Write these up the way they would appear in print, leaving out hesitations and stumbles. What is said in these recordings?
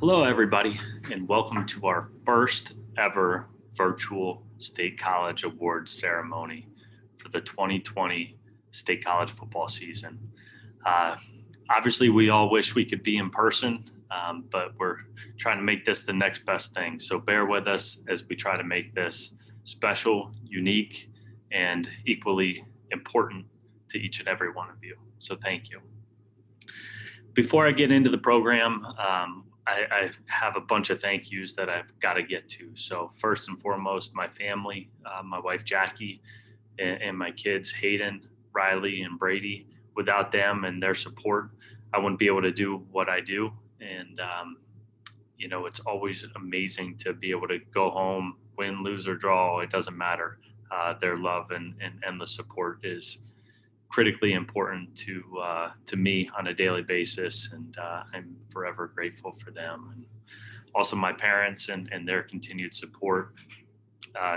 Hello, everybody, and welcome to our first ever virtual State College Awards ceremony for the 2020 State College football season. Uh, Obviously, we all wish we could be in person, but we're trying to make this the next best thing. So bear with us as we try to make this special, unique, and equally important to each and every one of you. So thank you. Before I get into the program, I have a bunch of thank yous that I've got to get to. So first and foremost, my family, my wife Jackie, and my kids Hayden, Riley, and Brady. Without them and their support, I wouldn't be able to do what I do. And it's always amazing to be able to go home, win, lose, or draw. It doesn't matter. Their love and endless support is critically important to me on a daily basis, and I'm forever grateful for them. And also my parents and their continued support,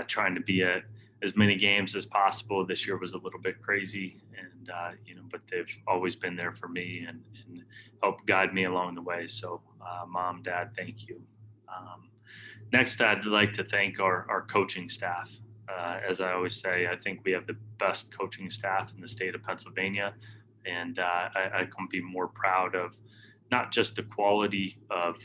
trying to be at as many games as possible. This year was a little bit crazy, and but they've always been there for me and helped guide me along the way. So Mom, Dad, thank you. Next, I'd like to thank our coaching staff. As I always say, I think we have the best coaching staff in the state of Pennsylvania, and I couldn't be more proud of not just the quality of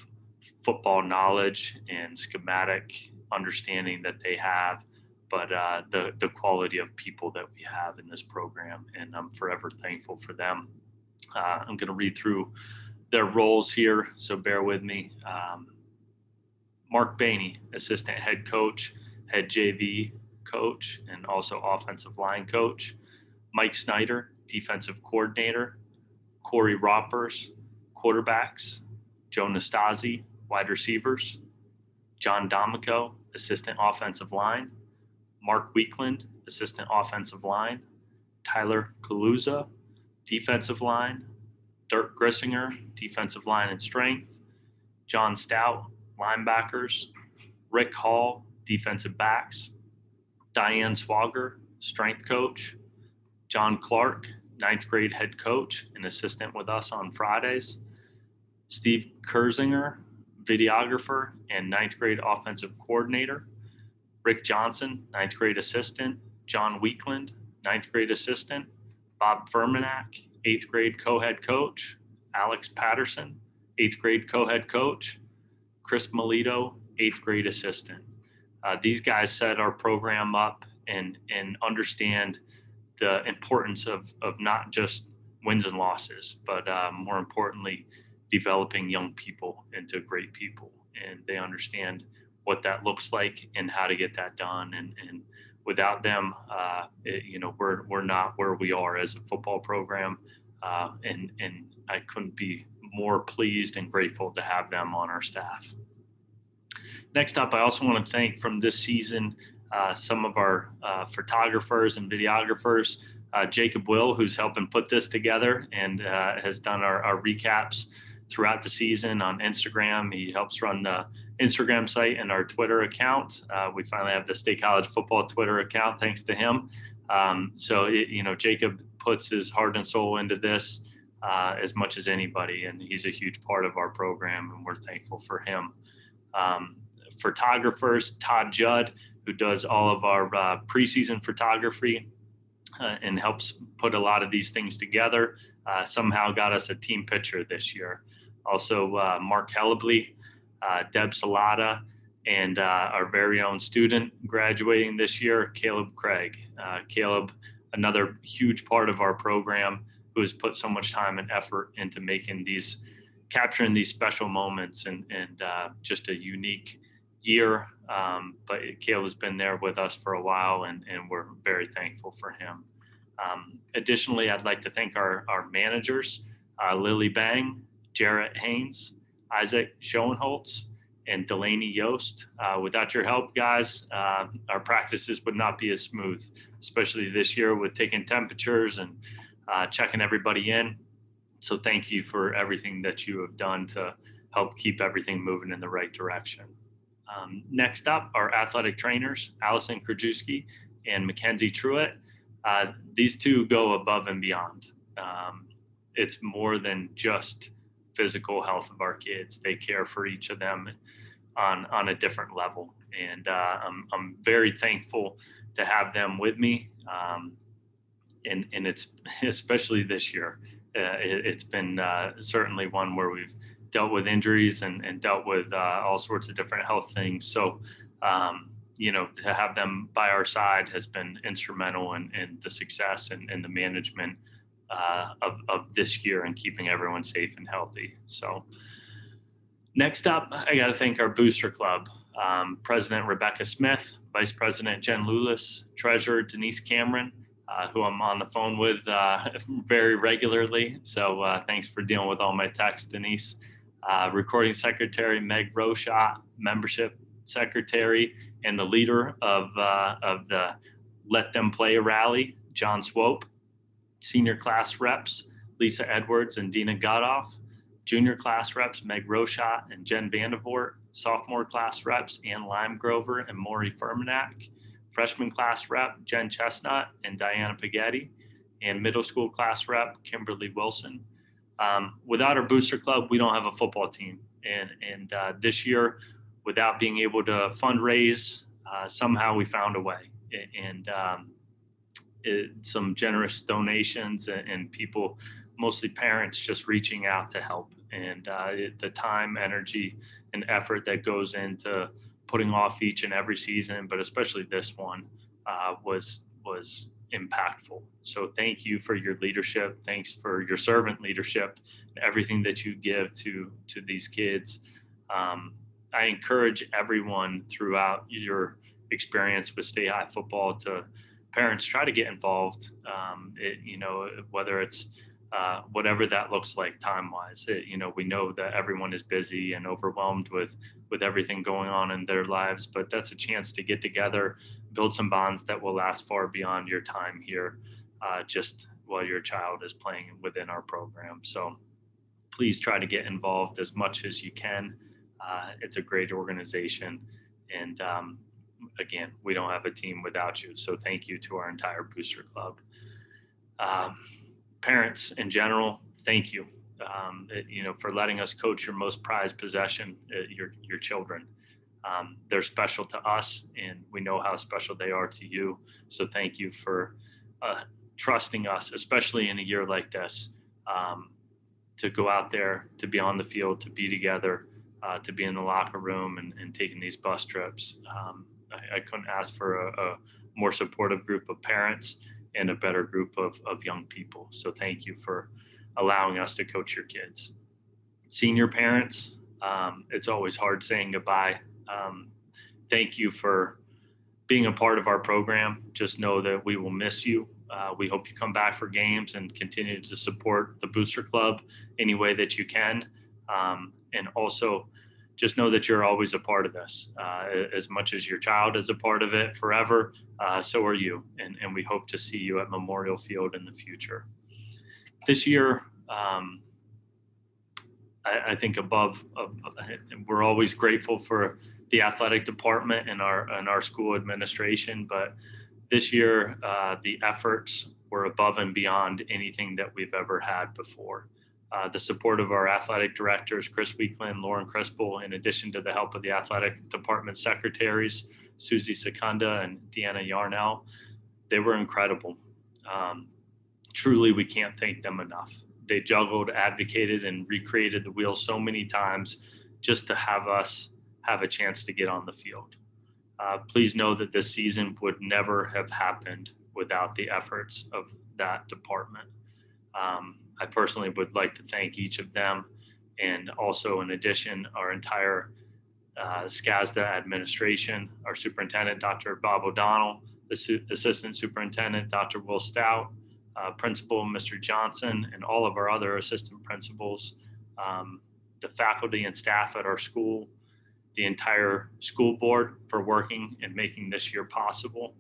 football knowledge and schematic understanding that they have, but the quality of people that we have in this program, and I'm forever thankful for them. I'm going to read through their roles here, so bear with me. Mark Bainey, assistant head coach, head JV coach, and also offensive line coach. Mike Snyder, defensive coordinator. Corey Roppers, quarterbacks. Joe Nastasi, wide receivers. John D'Amico, assistant offensive line. Mark Weekland, assistant offensive line. Tyler Kaluza, defensive line. Dirk Grissinger, defensive line and strength. John Stout, linebackers. Rick Hall, defensive backs. Diane Swagger, strength coach. John Clark, ninth grade head coach and assistant with us on Fridays. Steve Kurzinger, videographer and ninth grade offensive coordinator. Rick Johnson, ninth grade assistant. John Weekland, ninth grade assistant. Bob Furmanak, eighth grade co-head coach. Alex Patterson, eighth grade co-head coach. Chris Melito, eighth grade assistant. These guys set our program up and understand the importance of not just wins and losses, but more importantly, developing young people into great people. And they understand what that looks like and how to get that done. And without them, we're not where we are as a football program. And I couldn't be more pleased and grateful to have them on our staff. Next up, I also want to thank from this season some of our photographers and videographers. Jacob Will, who's helping put this together and has done our recaps throughout the season on Instagram. He helps run the Instagram site and our Twitter account. We finally have the State College football Twitter account thanks to him. Jacob puts his heart and soul into this as much as anybody, and he's a huge part of our program, and we're thankful for him. Photographers, Todd Judd, who does all of our preseason photography and helps put a lot of these things together, somehow got us a team picture this year. Also, Mark Hellebly, Deb Salata, and our very own student graduating this year, Caleb Craig. Caleb, another huge part of our program, who has put so much time and effort into capturing these special moments and just a unique year. But Caleb's been there with us for a while, and we're very thankful for him. Additionally, I'd like to thank our managers, Lily Bang, Jarrett Haynes, Isaac Schoenholtz, and Delaney Yost. Without your help, guys, our practices would not be as smooth, especially this year with taking temperatures and checking everybody in. So thank you for everything that you have done to help keep everything moving in the right direction. Next up, our athletic trainers, Allison Krajewski and Mackenzie Truitt. These two go above and beyond. It's more than just physical health of our kids. They care for each of them on a different level. And I'm very thankful to have them with me. And it's especially this year, it's been certainly one where we've dealt with injuries and dealt with all sorts of different health things. So, to have them by our side has been instrumental in the success and the management of this year and keeping everyone safe and healthy. So next up, I got to thank our booster club, President Rebecca Smith, Vice President Jen Lulis, Treasurer Denise Cameron, who I'm on the phone with very regularly. So thanks for dealing with all my texts, Denise. Recording Secretary Meg Rochat, Membership Secretary, and the leader of the Let Them Play rally, John Swope. Senior class reps, Lisa Edwards and Dina Godoff. Junior class reps, Meg Rochat and Jen Vandevort. Sophomore class reps, Ann Limegrover and Maury Furmanak. Freshman class rep, Jen Chestnut and Diana Paghetti. And middle school class rep, Kimberly Wilson. Without our booster club, we don't have a football team. And this year, without being able to fundraise, somehow we found a way. And some generous donations and people, mostly parents, just reaching out to help. And the time, energy, and effort that goes into putting off each and every season, but especially this one, was impactful. So thank you for your leadership. Thanks for your servant leadership, everything that you give to these kids. I encourage everyone throughout your experience with State High football to parents try to get involved. Whether it's whatever that looks like time-wise. We know that everyone is busy and overwhelmed with everything going on in their lives, but that's a chance to get together, build some bonds that will last far beyond your time here, just while your child is playing within our program. So please try to get involved as much as you can. It's a great organization. And again, we don't have a team without you. So thank you to our entire booster club. Parents in general, thank you, for letting us coach your most prized possession, your children. They're special to us, and we know how special they are to you. So thank you for trusting us, especially in a year like this, to go out there, to be on the field, to be together, to be in the locker room and taking these bus trips. I couldn't ask for a more supportive group of parents and a better group of young people. So thank you for allowing us to coach your kids. Senior parents, it's always hard saying goodbye. Thank you for being a part of our program. Just know that we will miss you. We hope you come back for games and continue to support the Booster Club any way that you can. And also just know that you're always a part of this. As much as your child is a part of it forever, so are you. And we hope to see you at Memorial Field in the future. This year, I think we're always grateful for the athletic department and our school administration, but this year, the efforts were above and beyond anything that we've ever had before. The support of our athletic directors, Chris Weekland, Lauren Crispel, in addition to the help of the athletic department secretaries, Susie Secunda and Deanna Yarnell, they were incredible. Truly, we can't thank them enough. They juggled, advocated, and recreated the wheel so many times just to have us have a chance to get on the field. Please know that this season would never have happened without the efforts of that department. I personally would like to thank each of them, and also, in addition, our entire SCASDA administration, our superintendent, Dr. Bob O'Donnell, the assistant superintendent, Dr. Will Stout, principal, Mr. Johnson, and all of our other assistant principals, the faculty and staff at our school, the entire school board for working and making this year possible.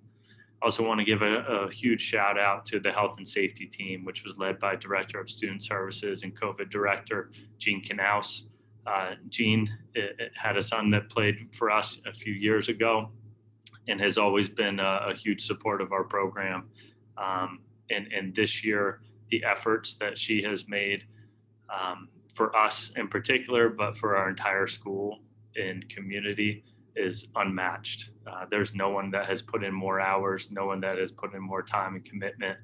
I also want to give a huge shout out to the health and safety team, which was led by Director of Student Services and COVID Director, Gene Knaus. Gene had a son that played for us a few years ago and has always been a huge support of our program. And this year, the efforts that she has made for us in particular, but for our entire school and community, is unmatched. There's no one that has put in more hours, no one that has put in more time and commitment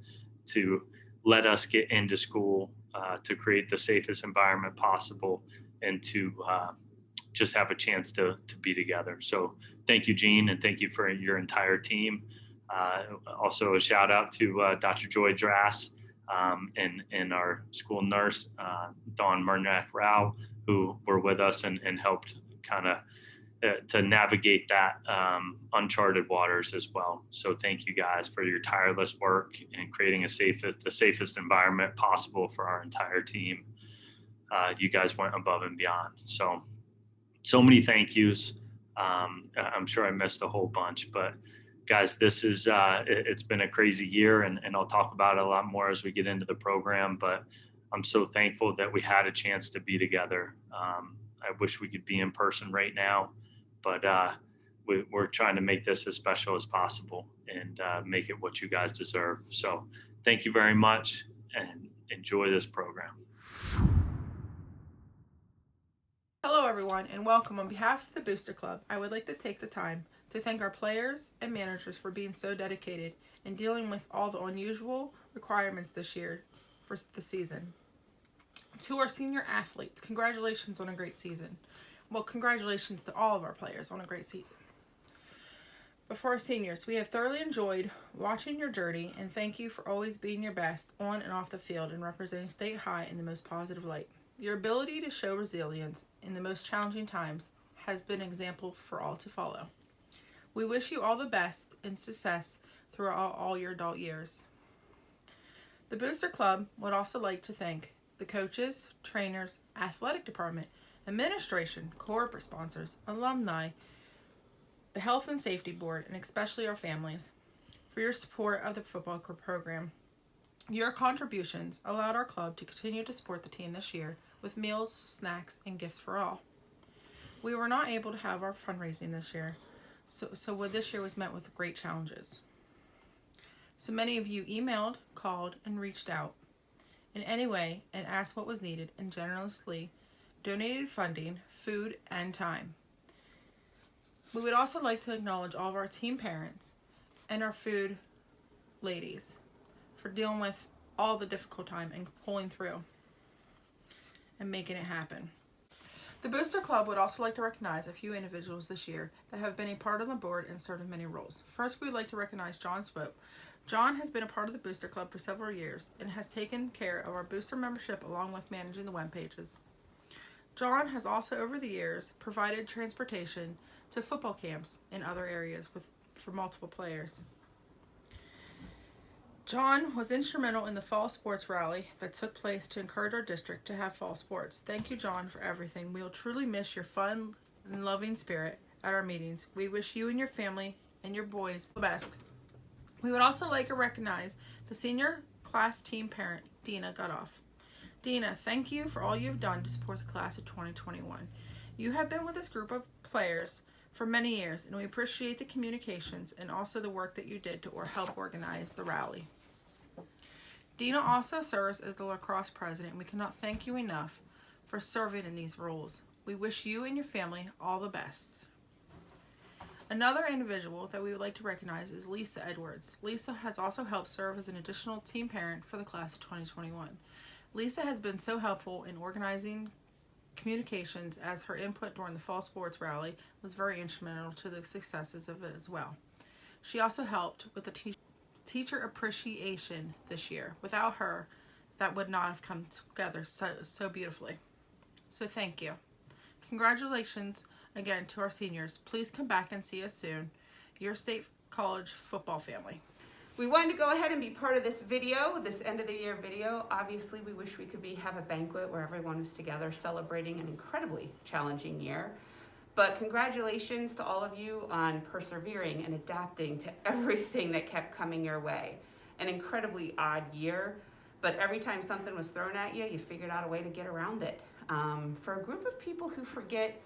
to let us get into school, to create the safest environment possible, and to just have a chance to be together. So thank you, Gene, and thank you for your entire team. Also, a shout out to Dr. Joy Drass, and our school nurse, Dawn Murnak Rao, who were with us and helped kind of to navigate that uncharted waters as well. So thank you guys for your tireless work in creating the safest environment possible for our entire team. You guys went above and beyond. So many thank yous. I'm sure I missed a whole bunch, but guys, this is it's been a crazy year, and I'll talk about it a lot more as we get into the program, but I'm so thankful that we had a chance to be together. I wish we could be in person right now, but we're trying to make this as special as possible and make it what you guys deserve. So thank you very much, and enjoy this program. Hello everyone, and welcome. On behalf of the Booster Club, I would like to take the time to thank our players and managers for being so dedicated and dealing with all the unusual requirements this year for the season. To our senior athletes, congratulations on a great season. Well, congratulations to all of our players on a great season. But for our seniors, we have thoroughly enjoyed watching your journey, and thank you for always being your best on and off the field and representing State High in the most positive light. Your ability to show resilience in the most challenging times has been an example for all to follow. We wish you all the best and success throughout all your adult years. The Booster Club would also like to thank the coaches, trainers, athletic department, administration, corporate sponsors, alumni, the Health and Safety Board, and especially our families for your support of the football program. Your contributions allowed our club to continue to support the team this year with meals, snacks, and gifts for all. We were not able to have our fundraising this year, so what this year was met with great challenges. So many of you emailed, called, and reached out in any way and asked what was needed and generously donated funding, food, and time. We would also like to acknowledge all of our team parents and our food ladies for dealing with all the difficult time and pulling through and making it happen. The Booster Club would also like to recognize a few individuals this year that have been a part of the board and served in many roles. First, we would like to recognize John Swope. John has been a part of the Booster Club for several years and has taken care of our Booster membership along with managing the web pages. John has also over the years provided transportation to football camps in other areas for multiple players. John was instrumental in the fall sports rally that took place to encourage our district to have fall sports. Thank you, John, for everything. We will truly miss your fun and loving spirit at our meetings. We wish you and your family and your boys the best. We would also like to recognize the senior class team parent, Dina Gutoff. Dina, thank you for all you have done to support the class of 2021. You have been with this group of players for many years, and we appreciate the communications and also the work that you did to help organize the rally. Dina also serves as the lacrosse president, and we cannot thank you enough for serving in these roles. We wish you and your family all the best. Another individual that we would like to recognize is Lisa Edwards. Lisa has also helped serve as an additional team parent for the class of 2021. Lisa has been so helpful in organizing communications, as her input during the fall sports rally was very instrumental to the successes of it as well. She also helped with the teacher appreciation this year. Without her, that would not have come together so beautifully. So thank you. Congratulations again to our seniors. Please come back and see us soon. Your State College football family. We wanted to go ahead and be part of this video, this end of the year video. Obviously, we wish we could have a banquet where everyone is together celebrating an incredibly challenging year. But congratulations to all of you on persevering and adapting to everything that kept coming your way. An incredibly odd year, but every time something was thrown at you, you figured out a way to get around it. For a group of people who forget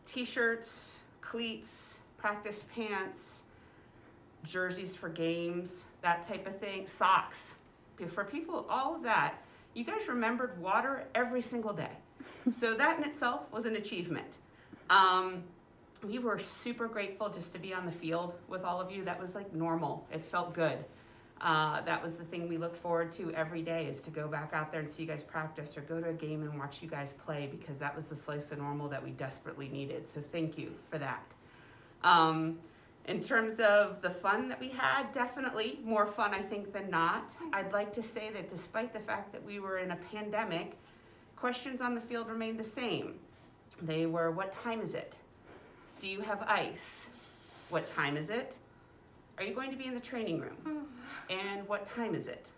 t-shirts, cleats, practice pants, jerseys for games, that type of thing, socks. For people, all of that, you guys remembered water every single day. So that in itself was an achievement. We were super grateful just to be on the field with all of you. That was like normal. It felt good. That was the thing we looked forward to every day, is to go back out there and see you guys practice, or go to a game and watch you guys play, because that was the slice of normal that we desperately needed. So thank you for that. In terms of the fun that we had, definitely more fun, I think, than not. I'd like to say that despite the fact that we were in a pandemic, questions on the field remained the same. They were, what time is it? Do you have ice? What time is it? Are you going to be in the training room? And what time is it?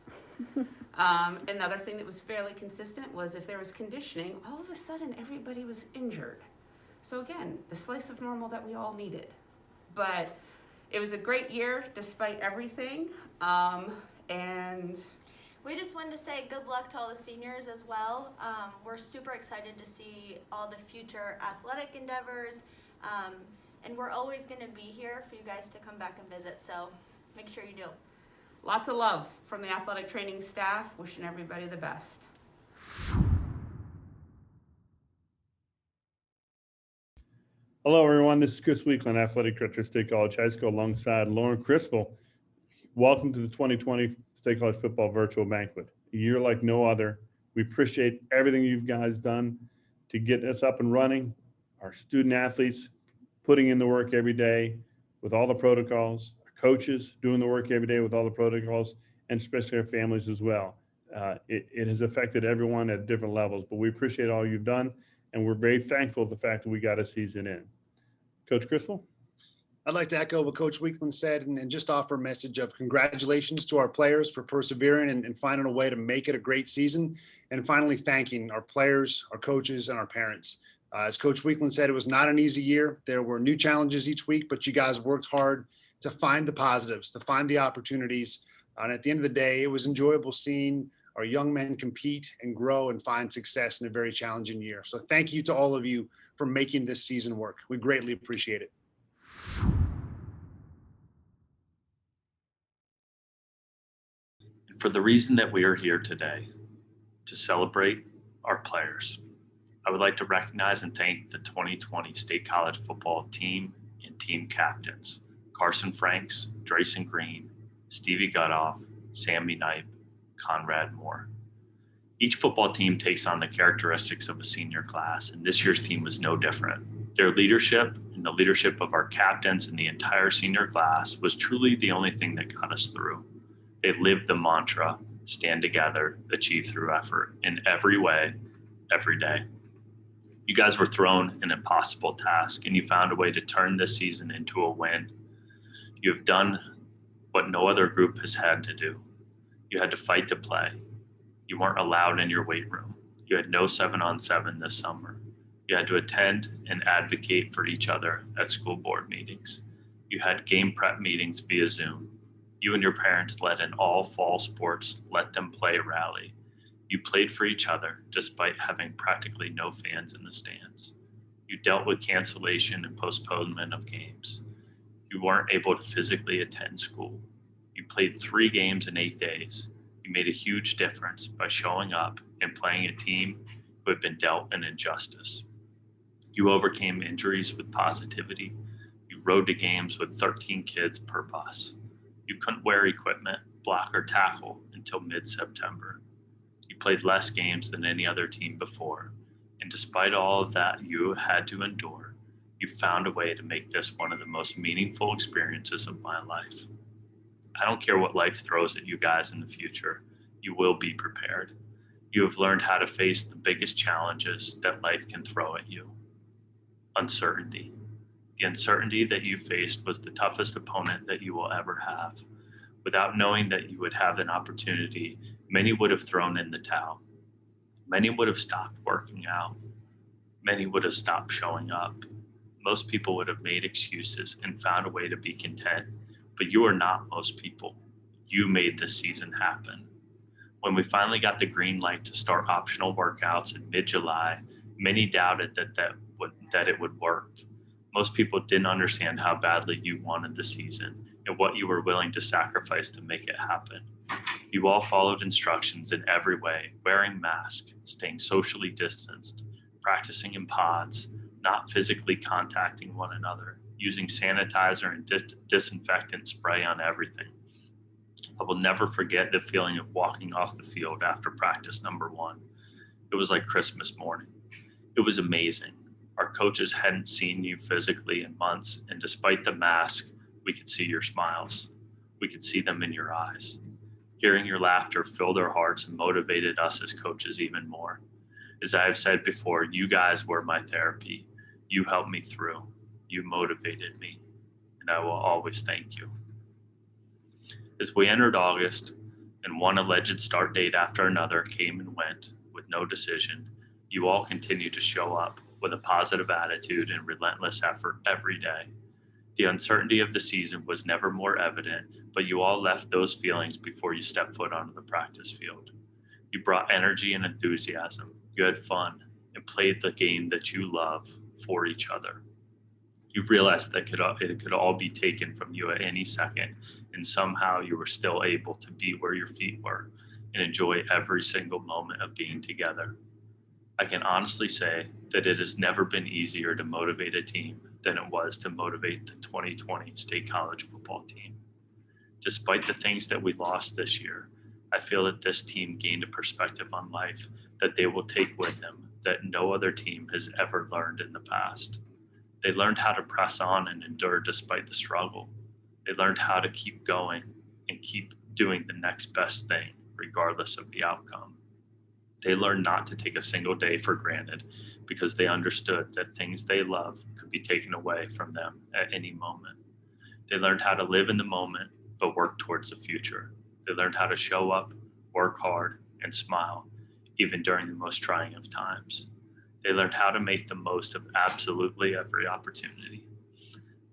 Another thing that was fairly consistent was, if there was conditioning, all of a sudden everybody was injured. So again, the slice of normal that we all needed. But it was a great year despite everything. And we just wanted to say good luck to all the seniors as well. We're super excited to see all the future athletic endeavors. And we're always going to be here for you guys to come back and visit, so make sure you do. Lots of love from the athletic training staff, wishing everybody the best. Hello, everyone. This is Chris Weekland, Athletic Director of State College High School, alongside Lauren Crispell. Welcome to the 2020 State College Football Virtual Banquet, a year like no other. We appreciate everything you guys done to get us up and running, our student athletes putting in the work every day with all the protocols, our coaches doing the work every day with all the protocols, and especially our families as well. It has affected everyone at different levels, but we appreciate all you've done, and we're very thankful for the fact that we got a season in. Coach Crispell? I'd like to echo what Coach Weekland said and just offer a message of congratulations to our players for persevering and finding a way to make it a great season, and finally thanking our players, our coaches, and our parents. As Coach Weekland said, it was not an easy year. There were new challenges each week, but you guys worked hard to find the positives, to find the opportunities. And at the end of the day, it was enjoyable seeing our young men compete and grow and find success in a very challenging year. So thank you to all of you for making this season work. We greatly appreciate it. For the reason that we are here today, to celebrate our players, I would like to recognize and thank the 2020 State College football team and team captains, Carson Franks, Drayson Green, Stevie Gutoff, Sammy Knipe, Conrad Moore. Each football team takes on the characteristics of a senior class, and this year's team was no different. Their leadership and the leadership of our captains and the entire senior class was truly the only thing that got us through. They lived the mantra, stand together, achieve through effort, in every way, every day. You guys were thrown an impossible task, and you found a way to turn this season into a win. You have done what no other group has had to do. You had to fight to play. You weren't allowed in your weight room. You had no 7-on-7 this summer. You had to attend and advocate for each other at school board meetings. You had game prep meetings via Zoom. You and your parents led in all fall sports, let them play rally. You played for each other despite having practically no fans in the stands. You dealt with cancellation and postponement of games. You weren't able to physically attend school. You played 3 games in 8 days. You made a huge difference by showing up and playing a team who had been dealt an injustice. You overcame injuries with positivity. You rode to games with 13 kids per bus. You couldn't wear equipment, block, or tackle until mid-September. You played less games than any other team before, and despite all of that you had to endure, you found a way to make this one of the most meaningful experiences of my life. I don't care what life throws at you guys in the future, you will be prepared. You have learned how to face the biggest challenges that life can throw at you. Uncertainty. The uncertainty that you faced was the toughest opponent that you will ever have. Without knowing that you would have an opportunity, many would have thrown in the towel. Many would have stopped working out. Many would have stopped showing up. Most people would have made excuses and found a way to be content, but you are not most people. You made this season happen. When we finally got the green light to start optional workouts in mid-July, many doubted that it would work. Most people didn't understand how badly you wanted the season and what you were willing to sacrifice to make it happen. You all followed instructions in every way, wearing masks, staying socially distanced, practicing in pods, not physically contacting one another, using sanitizer and disinfectant spray on everything. I will never forget the feeling of walking off the field after practice number 1. It was like Christmas morning. It was amazing. Our coaches hadn't seen you physically in months, and despite the mask, we could see your smiles. We could see them in your eyes. Hearing your laughter filled our hearts and motivated us as coaches even more. As I have said before, you guys were my therapy. You helped me through. You motivated me, and I will always thank you. As we entered August, and one alleged start date after another came and went with no decision, you all continued to show up with a positive attitude and relentless effort every day. The uncertainty of the season was never more evident, but you all left those feelings before you stepped foot onto the practice field. You brought energy and enthusiasm. You had fun and played the game that you love for each other. You realized that it could all be taken from you at any second, and somehow you were still able to be where your feet were and enjoy every single moment of being together. I can honestly say that it has never been easier to motivate a team than it was to motivate the 2020 State College football team. Despite the things that we lost this year, I feel that this team gained a perspective on life that they will take with them that no other team has ever learned in the past. They learned how to press on and endure despite the struggle. They learned how to keep going and keep doing the next best thing, regardless of the outcome. They learned not to take a single day for granted because they understood that things they love could be taken away from them at any moment. They learned how to live in the moment, but work towards the future. They learned how to show up, work hard, and smile, even during the most trying of times. They learned how to make the most of absolutely every opportunity.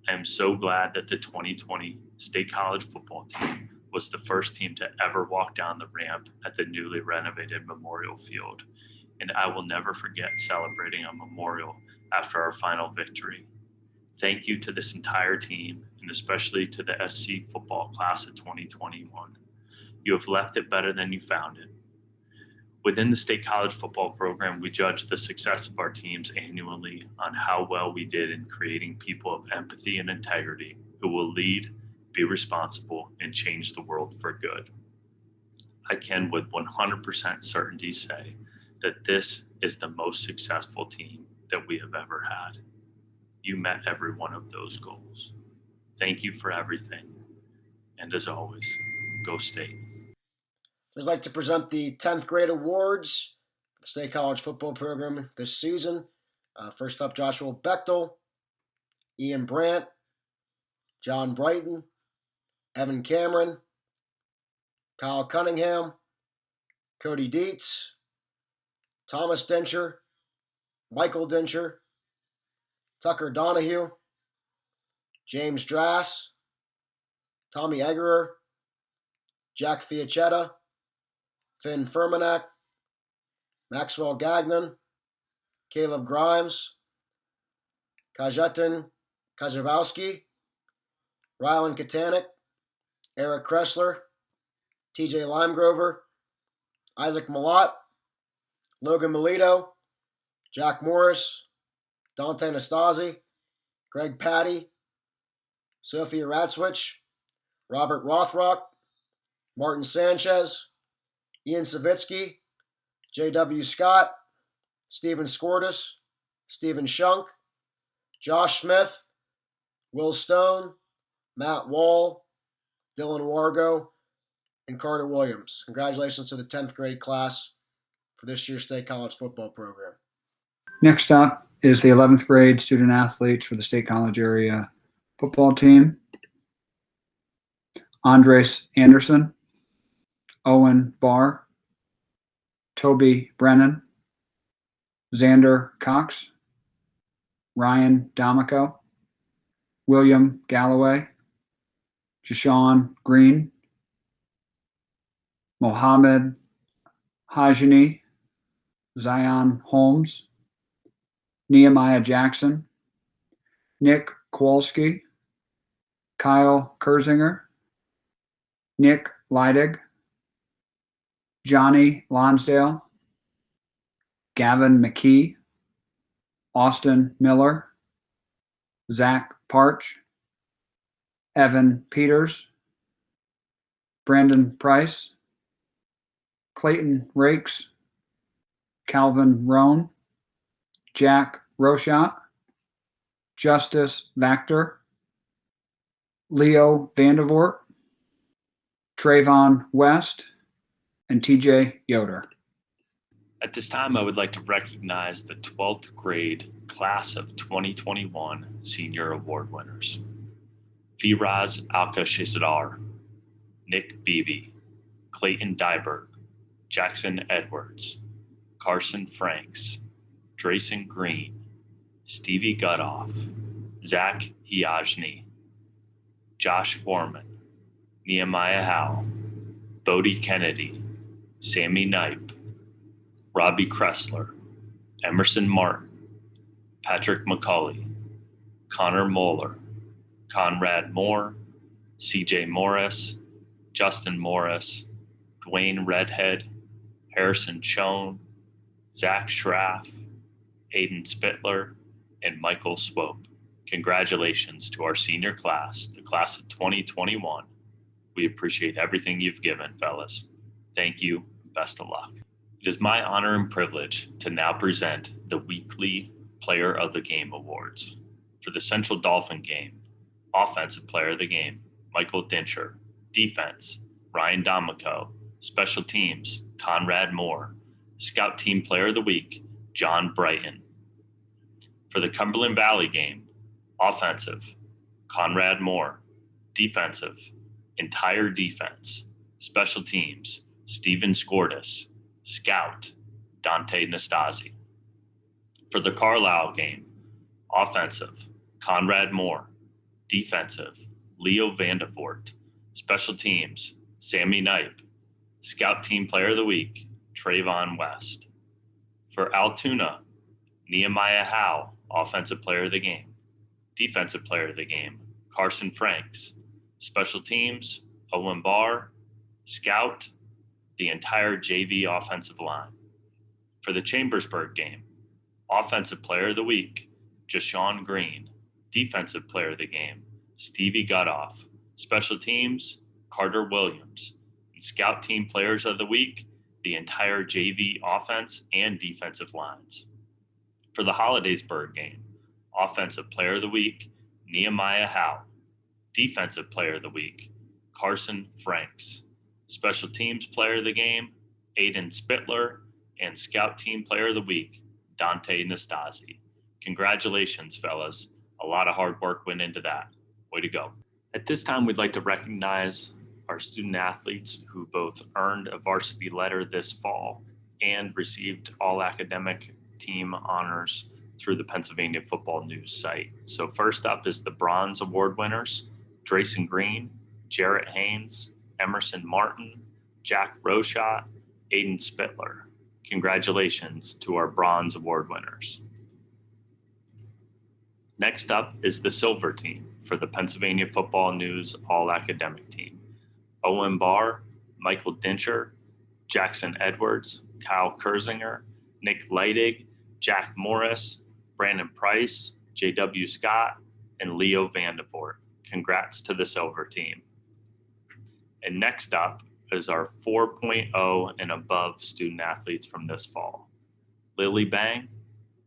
I am so glad that the 2020 State College football team was the first team to ever walk down the ramp at the newly renovated Memorial Field, and I will never forget celebrating a memorial after our final victory. Thank you to this entire team, and especially to the SC football class of 2021. You have left it better than you found it. Within the State College football program, we judge the success of our teams annually on how well we did in creating people of empathy and integrity who will lead, be responsible, and change the world for good. I can with 100% certainty say that this is the most successful team that we have ever had. You met every one of those goals. Thank you for everything. And as always, go State. I'd like to present the 10th grade awards for the State College football program this season. First up, Joshua Bechtel, Ian Brandt, John Brighton, Evan Cameron, Kyle Cunningham, Cody Dietz, Thomas Dincher, Michael Dincher, Tucker Donahue, James Drass, Tommy Eggerer, Jack Fiacetta, Finn Fermanak, Maxwell Gagnon, Caleb Grimes, Kajetan Kajabowski, Rylan Katanik, Eric Kressler, TJ Limegrover, Isaac Malott, Logan Melito, Jack Morris, Dante Nastasi, Greg Patty, Sophia Ratzwich, Robert Rothrock, Martin Sanchez, Ian Savitsky, J.W. Scott, Stephen Skordas, Stephen Shunk, Josh Smith, Will Stone, Matt Wall, Dylan Wargo, and Carter Williams. Congratulations to the 10th grade class for this year's State College football program. Next up is the 11th grade student athletes for the State College area football team. Andres Anderson, Owen Barr, Toby Brennan, Xander Cox, Ryan D'Amico, William Galloway, Jashawn Green, Mohammed Hajini, Zion Holmes, Nehemiah Jackson, Nick Kowalski, Kyle Kurzinger, Nick Leidig, Johnny Lonsdale, Gavin McKee, Austin Miller, Zach Parch, Evan Peters, Brandon Price, Clayton Rakes, Calvin Roan, Jack Rochat, Justice Vactor, Leo Vandevort, Trayvon West, and TJ Yoder. At this time, I would like to recognize the 12th grade class of 2021 senior award winners. Firaz Alka-Shizadar, Nick Beebe, Clayton Dybert, Jackson Edwards, Carson Franks, Drayson Green, Stevie Gutoff, Zach Hiajni, Josh Gorman, Nehemiah Howe, Bodie Kennedy, Sammy Knipe, Robbie Kressler, Emerson Martin, Patrick McCulley, Connor Moeller, Conrad Moore, CJ Morris, Justin Morris, Dwayne Redhead, Harrison Schoen, Zach Schraff, Aiden Spittler, and Michael Swope. Congratulations to our senior class, the class of 2021. We appreciate everything you've given, fellas. Thank you. Best of luck. It is my honor and privilege to now present the weekly Player of the Game Awards. For the Central Dolphin game, Offensive Player of the Game, Michael Dincher. Defense, Ryan D'Amico. Special Teams, Conrad Moore. Scout Team Player of the Week, John Brighton. For the Cumberland Valley game, Offensive, Conrad Moore. Defensive, Entire Defense. Special Teams, Steven Skordas. Scout, Dante Nastasi. For the Carlisle game, Offensive, Conrad Moore. Defensive, Leo Vandevort. Special Teams, Sammy Knipe. Scout Team Player of the Week, Trayvon West. For Altoona, Nehemiah Howe, Offensive Player of the Game. Defensive Player of the Game, Carson Franks. Special Teams, Owen Barr. Scout, the entire JV offensive line. For the Chambersburg game, Offensive Player of the Week, Jashawn Green. Defensive Player of the Game, Stevie Gutoff. Special Teams, Carter Williams. And Scout Team Players of the Week, the entire JV offense and defensive lines. For the Hollidaysburg game, Offensive Player of the Week, Nehemiah Howe. Defensive Player of the Week, Carson Franks. Special Teams Player of the Game, Aiden Spittler. And Scout Team Player of the Week, Dante Nastasi. Congratulations, fellas. A lot of hard work went into that. Way to go. At this time, we'd like to recognize our student athletes who both earned a varsity letter this fall and received all academic team honors through the Pennsylvania Football News site. So first up is the Bronze Award winners, Drayson Green, Jarrett Haynes, Emerson Martin, Jack Rochat, Aiden Spittler. Congratulations to our Bronze Award winners. Next up is the Silver team for the Pennsylvania Football News All-Academic Team. Owen Barr, Michael Dincher, Jackson Edwards, Kyle Kurzinger, Nick Leidig, Jack Morris, Brandon Price, J.W. Scott, and Leo Vandevort. Congrats to the Silver team. And next up is our 4.0 and above student athletes from this fall. Lily Bang,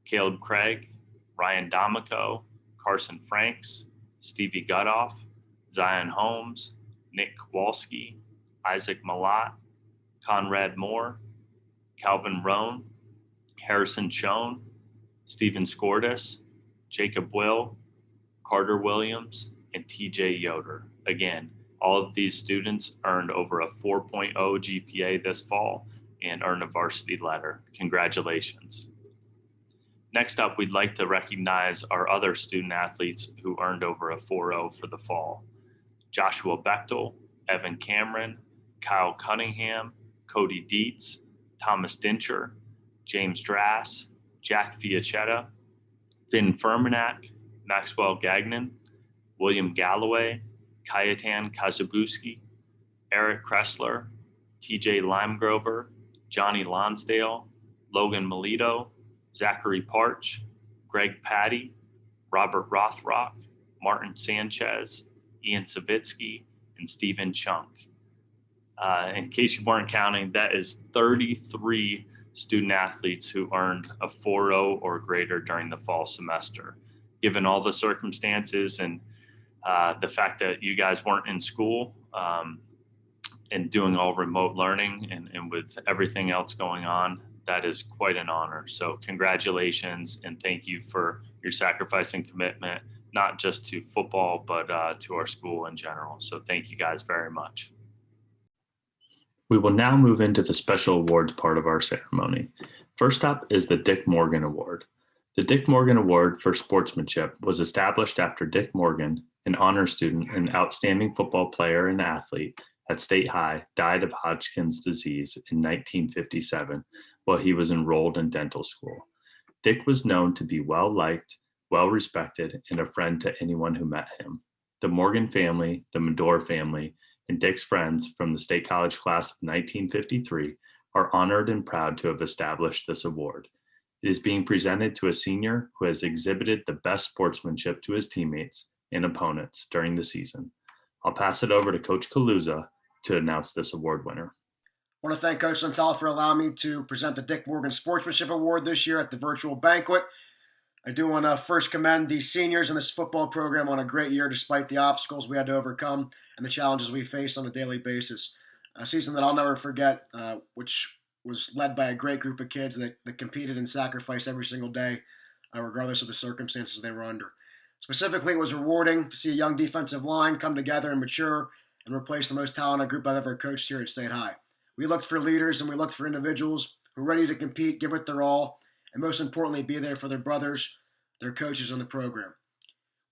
Caleb Craig, Ryan D'Amico, Carson Franks, Stevie Gutoff, Zion Holmes, Nick Kowalski, Isaac Malat, Conrad Moore, Calvin Roan, Harrison Schoen, Steven Skordas, Jacob Will, Carter Williams, and TJ Yoder. Again, all of these students earned over a 4.0 GPA this fall and earned a varsity letter. Congratulations. Next up, we'd like to recognize our other student athletes who earned over a 4.0 for the fall. Joshua Bechtel, Evan Cameron, Kyle Cunningham, Cody Dietz, Thomas Dincher, James Drass, Jack Fiaccetta, Finn Fermanak, Maxwell Gagnon, William Galloway, Kajetan Kazabuski, Eric Kressler, TJ Limegrover, Johnny Lonsdale, Logan Melito, Zachary Parch, Greg Patty, Robert Rothrock, Martin Sanchez, Ian Savitsky, and Stephen Chunk. In case you weren't counting, that is 33 student athletes who earned a 4.0 or greater during the fall semester. Given all the circumstances and the fact that you guys weren't in school and doing all remote learning and with everything else going on, that is quite an honor. So congratulations and thank you for your sacrifice and commitment, not just to football, but to our school in general. So thank you guys very much. We will now move into the special awards part of our ceremony. First up is the Dick Morgan Award. The Dick Morgan Award for Sportsmanship was established after Dick Morgan, an honor student and outstanding football player and athlete at State High, died of Hodgkin's disease in 1957 while he was enrolled in dental school. Dick was known to be well-liked, well-respected, and a friend to anyone who met him. The Morgan family, the Medore family, and Dick's friends from the State College class of 1953 are honored and proud to have established this award. It is being presented to a senior who has exhibited the best sportsmanship to his teammates and opponents during the season. I'll pass it over to Coach Kaluza to announce this award winner. I want to thank Coach Santel for allowing me to present the Dick Morgan Sportsmanship Award this year at the virtual banquet. I do want to first commend the seniors in this football program on a great year despite the obstacles we had to overcome and the challenges we faced on a daily basis. A season that I'll never forget, which was led by a great group of kids that competed and sacrificed every single day, regardless of the circumstances they were under. Specifically, it was rewarding to see a young defensive line come together and mature and replace the most talented group I've ever coached here at State High. We looked for leaders and we looked for individuals who were ready to compete, give it their all, and most importantly, be there for their brothers, their coaches on the program.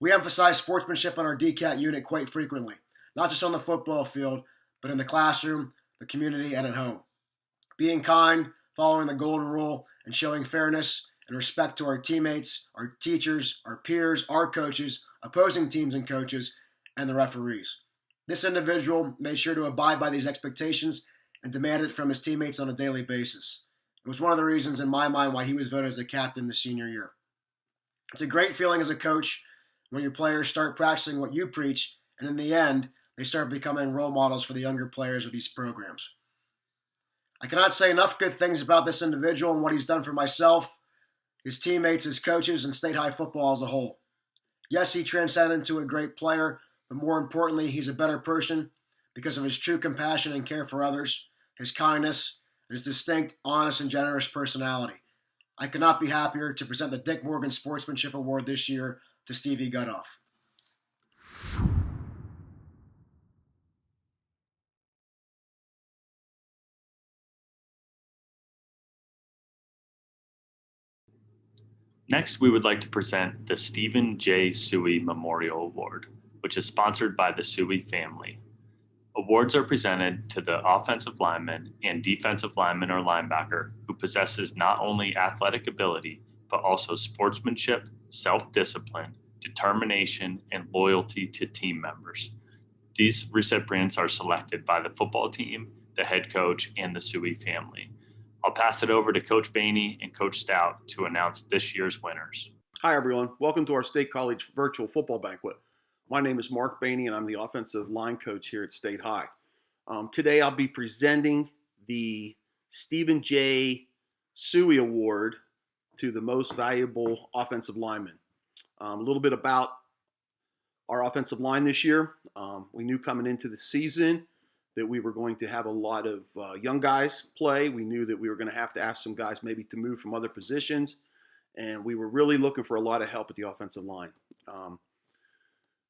We emphasize sportsmanship on our DCAT unit quite frequently, not just on the football field, but in the classroom, the community, and at home. Being kind, following the golden rule, and showing fairness and respect to our teammates, our teachers, our peers, our coaches, opposing teams and coaches, and the referees. This individual made sure to abide by these expectations and demanded it from his teammates on a daily basis. It was one of the reasons in my mind why he was voted as a captain the senior year. It's a great feeling as a coach when your players start practicing what you preach, and in the end, they start becoming role models for the younger players of these programs. I cannot say enough good things about this individual and what he's done for myself, his teammates, his coaches, and State High football as a whole. Yes, he transcended into a great player, but more importantly, he's a better person because of his true compassion and care for others, his kindness, and his distinct, honest, and generous personality. I could not be happier to present the Dick Morgan Sportsmanship Award this year to Stevie Gutoff. Next, we would like to present the Stephen J. Suey Memorial Award, which is sponsored by the Suey family. Awards are presented to the offensive lineman and defensive lineman or linebacker who possesses not only athletic ability, but also sportsmanship, self-discipline, determination, and loyalty to team members. These recipients are selected by the football team, the head coach, and the Suey family. I'll pass it over to Coach Bainey and Coach Stout to announce this year's winners. Hi, everyone. Welcome to our State College virtual football banquet. My name is Mark Bainey, and I'm the offensive line coach here at State High. Today, I'll be presenting the Stephen J. Suey Award to the most valuable offensive lineman. A little bit about our offensive line this year. We knew coming into the season that we were going to have a lot of young guys play. We knew that we were going to have to ask some guys maybe to move from other positions, and we were really looking for a lot of help at the offensive line.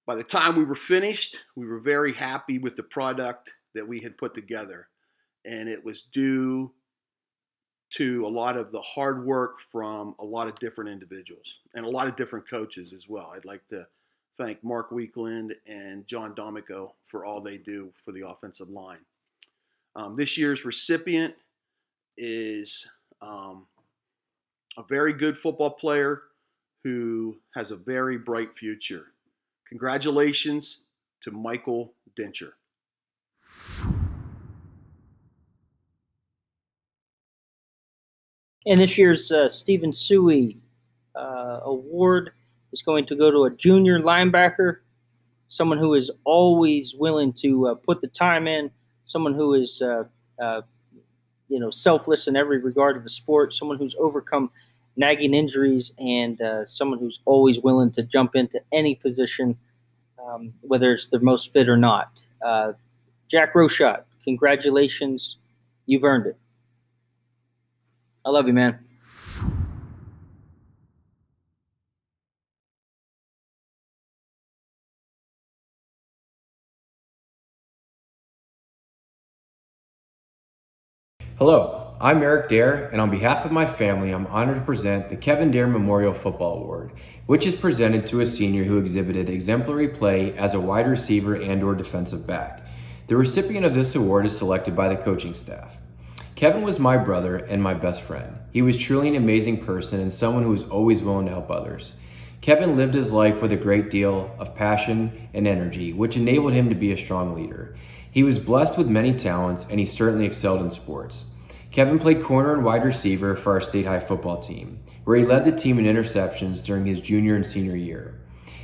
By the time we were finished, we were very happy with the product that we had put together, and it was due to a lot of the hard work from a lot of different individuals and a lot of different coaches as well. I'd like to thank Mark Weekland and John Domico for all they do for the offensive line. This year's recipient is a very good football player who has a very bright future. Congratulations to Michael Dincher. And this year's Stephen Suey award is going to go to a junior linebacker, someone who is always willing to put the time in, someone who is selfless in every regard of the sport, someone who's overcome nagging injuries, and someone who's always willing to jump into any position, whether it's the most fit or not. Jack Roshot, congratulations. You've earned it. I love you, man. Hello, I'm Eric Dare, and on behalf of my family, I'm honored to present the Kevin Dare Memorial Football Award, which is presented to a senior who exhibited exemplary play as a wide receiver and/or defensive back. The recipient of this award is selected by the coaching staff. Kevin was my brother and my best friend. He was truly an amazing person and someone who was always willing to help others. Kevin lived his life with a great deal of passion and energy, which enabled him to be a strong leader. He was blessed with many talents, and he certainly excelled in sports. Kevin played corner and wide receiver for our state high football team, where he led the team in interceptions during his junior and senior year.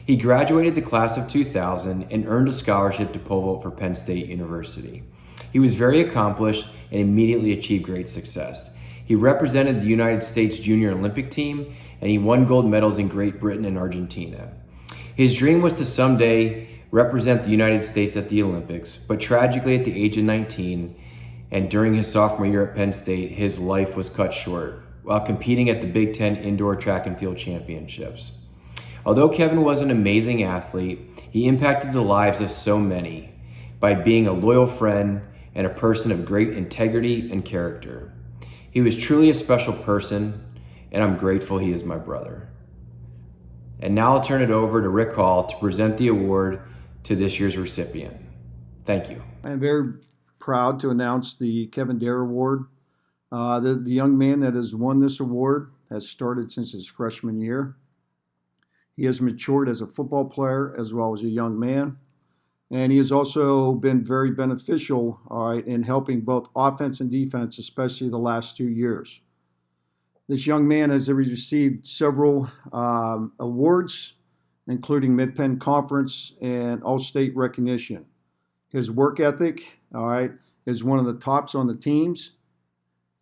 He graduated the class of 2000 and earned a scholarship to pole vault for Penn State University. He was very accomplished and immediately achieved great success. He represented the United States Junior Olympic team, and he won gold medals in Great Britain and Argentina. His dream was to someday represent the United States at the Olympics, but tragically at the age of 19, and during his sophomore year at Penn State, his life was cut short while competing at the Big Ten Indoor Track and Field Championships. Although Kevin was an amazing athlete, he impacted the lives of so many by being a loyal friend and a person of great integrity and character. He was truly a special person, and I'm grateful he is my brother. And now I'll turn it over to Rick Hall to present the award to this year's recipient. Thank you. I am very proud to announce the Kevin Dare Award. The young man that has won this award has started since his freshman year. He has matured as a football player as well as a young man. And he has also been very beneficial, in helping both offense and defense, especially the last 2 years. This young man has received several awards, including Mid-Penn Conference and All-State recognition. His work ethic, is one of the tops on the teams.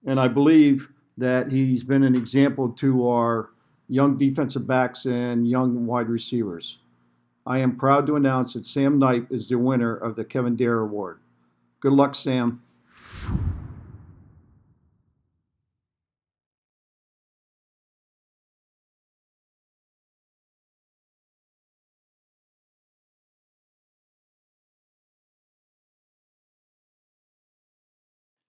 And I believe that he's been an example to our young defensive backs and young wide receivers. I am proud to announce that Sam Knight is the winner of the Kevin Dare Award. Good luck, Sam.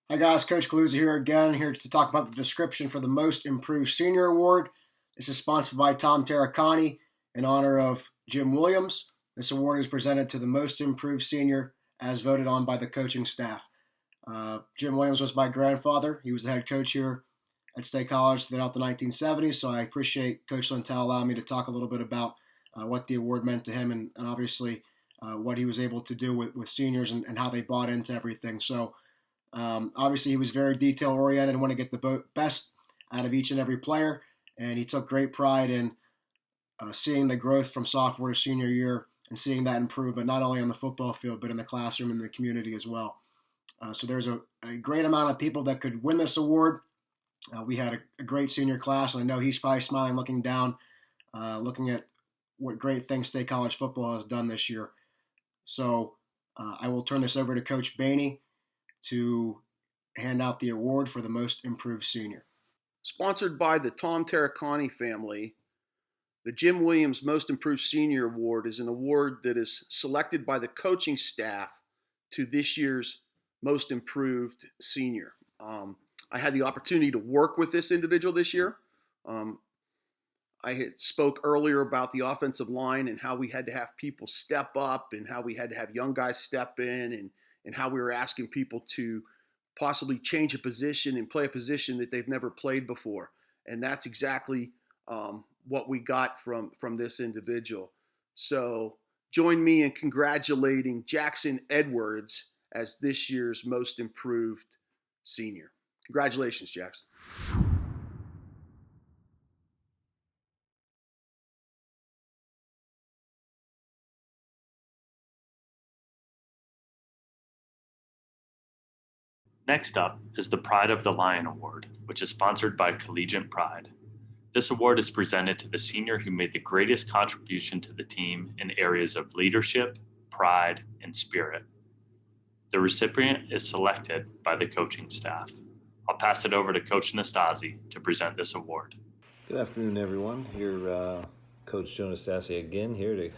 Hi guys, Coach Kaluza here again, here to talk about the description for the Most Improved Senior Award. This is sponsored by Tom Terracani in honor of Jim Williams. This award is presented to the Most Improved Senior as voted on by the coaching staff. Jim Williams was my grandfather. He was the head coach here at State College throughout the 1970s, so I appreciate Coach Lintel allowing me to talk a little bit about what the award meant to him and obviously what he was able to do with seniors and how they bought into everything. So obviously, he was very detail-oriented and wanted to get the best out of each and every player, and he took great pride in seeing the growth from sophomore to senior year and seeing that improvement not only on the football field but in the classroom and the community as well. So there's a great amount of people that could win this award. We had a great senior class, and I know he's probably smiling looking down, looking at what great things State College football has done this year. So I will turn this over to Coach Baney to hand out the award for the Most Improved Senior. Sponsored by the Tom Terracani family, the Jim Williams Most Improved Senior Award is an award that is selected by the coaching staff to this year's Most Improved Senior. I had the opportunity to work with this individual this year. I had spoke earlier about the offensive line and how we had to have people step up and how we had to have young guys step in and how we were asking people to possibly change a position and play a position that they've never played before. And that's exactly what we got from this individual. So join me in congratulating Jackson Edwards as this year's Most Improved Senior. Congratulations, Jackson. Next up is the Pride of the Lion Award, which is sponsored by Collegiate Pride. This award is presented to the senior who made the greatest contribution to the team in areas of leadership, pride, and spirit. The recipient is selected by the coaching staff. I'll pass it over to Coach Nastasi to present this award. Good afternoon, everyone. Here, Coach Joe Nastasi again, here to